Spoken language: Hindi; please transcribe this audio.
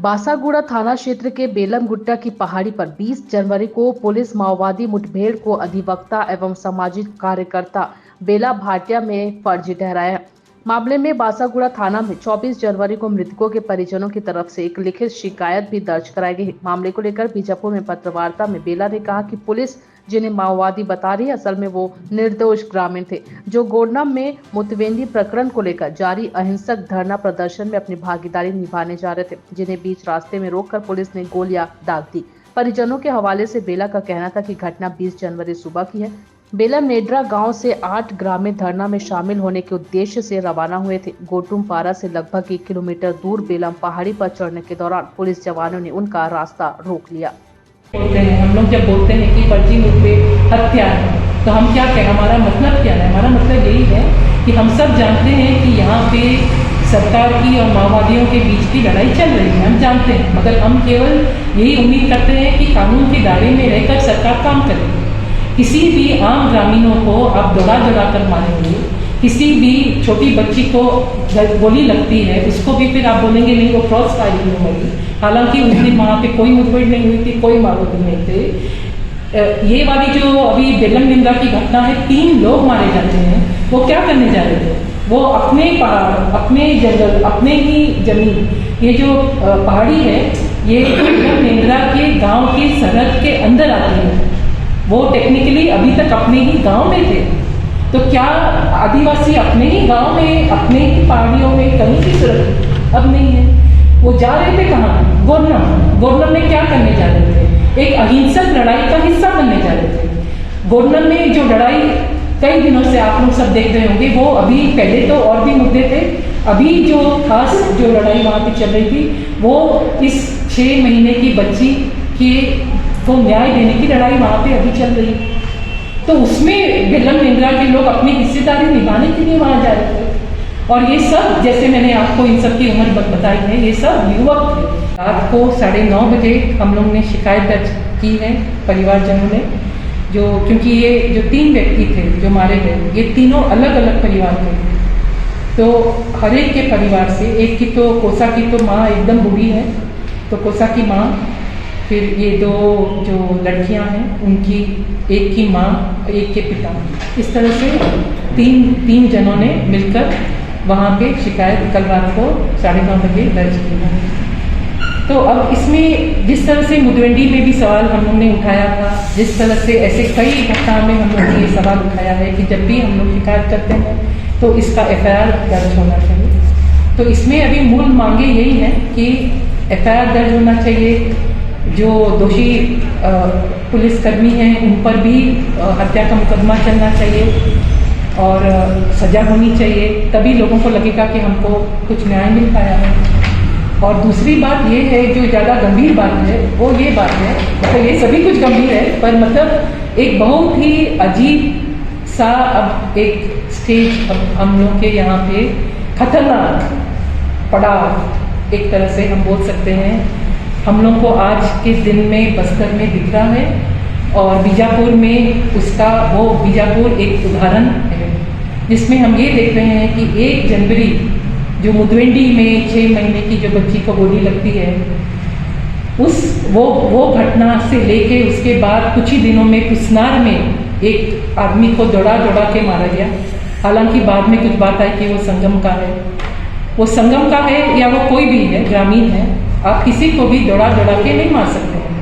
बासागुड़ा थाना क्षेत्र के बेलम गुट्टा की पहाड़ी पर 20 जनवरी को पुलिस माओवादी मुठभेड़ को अधिवक्ता एवं सामाजिक कार्यकर्ता बेला भाटिया में फर्जी ठहराया है। मामले में बासागुड़ा थाना में 24 जनवरी को मृतकों के परिजनों की तरफ से एक लिखित शिकायत भी दर्ज कराई गई। मामले को लेकर बीजापुर में पत्रवार्ता में बेला ने कहा कि पुलिस जिन्हें माओवादी बता रही है, असल में वो निर्दोष ग्रामीण थे जो गोडनम में मुतवेंदी प्रकरण को लेकर जारी अहिंसक धरना प्रदर्शन में अपनी भागीदारी निभाने जा रहे थे, जिन्हें बीच रास्ते में रोककर पुलिस ने गोलियां दाग दी। परिजनों के हवाले से बेला का कहना था कि घटना 20 जनवरी सुबह की है। बेलम नेड्रा गांव से 8 ग्रामीण धरना में शामिल होने के उद्देश्य से रवाना हुए थे। गोटुम पारा से लगभग 1 किलोमीटर दूर बेलम पहाड़ी पर चढ़ने के दौरान पुलिस जवानों ने उनका रास्ता रोक लिया। बोलते हैं हम लोग जब बोलते हैं कि फर्जी मुठभेड़ हत्या है, तो हम क्या कहें, हमारा मतलब क्या है? हमारा मतलब यही है कि हम सब जानते हैं कि यहाँ पे सरकार की और माओवादियों के बीच की लड़ाई चल रही है, हम जानते हैं, मगर हम केवल यही उम्मीद करते हैं कि कानून के दायरे में रहकर सरकार काम करेगी। किसी भी आम ग्रामीणों को आप दौड़ा कर मारेंगे, किसी भी छोटी बच्ची को गोली लगती है उसको भी फिर आप बोलेंगे नहीं वो क्रॉस फायरिंग में मरी, हालांकि उसने वहाँ पे कोई मुठभेड़ नहीं हुई थी, कोई मारोती नहीं थे। ये वाली जो अभी बेलम निंदा की घटना है, 3 लोग मारे जाते हैं, वो क्या करने जा रहे थे? वो अपने पहाड़, अपने जंगल, अपने ही जमीन, ये जो पहाड़ी है ये बेलम निंदा के गाँव के सरहद के अंदर आती है। वो टेक्निकली अभी तक अपने ही गांव में थे, तो क्या आदिवासी अपने ही गांव में, अपने ही पहाड़ियों में कहीं की सुरक्षित अब नहीं है? वो जा रहे थे कहाँ? गोडनम में क्या करने जा रहे थे? एक अहिंसक लड़ाई का हिस्सा बनने जा रहे थे। गोडनम में जो लड़ाई कई दिनों से आप लोग सब देख रहे होंगे, वो अभी पहले तो और भी मुद्दे थे, अभी जो खास जो लड़ाई वहाँ पे चल रही थी वो इस 6 महीने की बच्ची के को न्याय देने की लड़ाई वहाँ पे अभी चल रही है। तो उसमें बेलम निंद्रा के लोग अपनी हिस्सेदारी निभाने के लिए वहाँ जा रहे थे। और ये सब, जैसे मैंने आपको इन सब की उम्र बताई है, ये सब युवक थे। रात को 9:30 बजे हम लोग ने शिकायत दर्ज की है परिवारजनों ने, जो क्योंकि ये जो 3 व्यक्ति थे जो मारे गए, ये तीनों अलग अलग परिवार के थे। तो हर एक के परिवार से, एक की तो कोसा की तो माँ एकदम बूढ़ी है, तो कोसा की माँ, फिर ये 2 जो लड़कियां हैं उनकी, एक की माँ, एक के पिता, इस तरह से 3 जनों ने मिलकर वहाँ पे शिकायत कल रात को 9:30 बजे दर्ज की है। तो अब इसमें जिस तरह से मुदवेंडी में भी सवाल हम लोग ने उठाया था, जिस तरह से ऐसे कई घटनाओं में हम लोग ने ये सवाल उठाया है कि जब भी हम लोग शिकायत करते हैं तो इसका FIR दर्ज होना चाहिए। तो इसमें अभी मूल मांगे यही हैं कि FIR दर्ज होना चाहिए, जो दोषी पुलिसकर्मी हैं उन पर भी हत्या का मुकदमा चलना चाहिए और सज़ा होनी चाहिए, तभी लोगों को लगेगा कि हमको कुछ न्याय मिल पाया है। और दूसरी बात ये है, जो ज़्यादा गंभीर बात है, वो ये बात है, मतलब ये सभी कुछ गंभीर है, पर मतलब एक बहुत ही अजीब सा अब एक स्टेज हम लोग के यहाँ पे खतरनाक पड़ाव एक तरह से हम बोल सकते हैं हम लोग को आज के दिन में बस्तर में दिख रहा है। और बीजापुर में उसका, वो बीजापुर एक उदाहरण है जिसमें हम ये देख रहे हैं कि 1 जनवरी जो मुदवेंडी में 6 महीने की जो बच्ची को गोली लगती है, वो घटना से लेके उसके बाद कुछ ही दिनों में पुसनार में एक आदमी को दौड़ा के मारा गया। हालांकि बाद में कुछ बात आई कि वो संगम का है, वो संगम का है या वो कोई भी है, ग्रामीण है, आप किसी को भी दौड़ा के नहीं मार सकते हैं।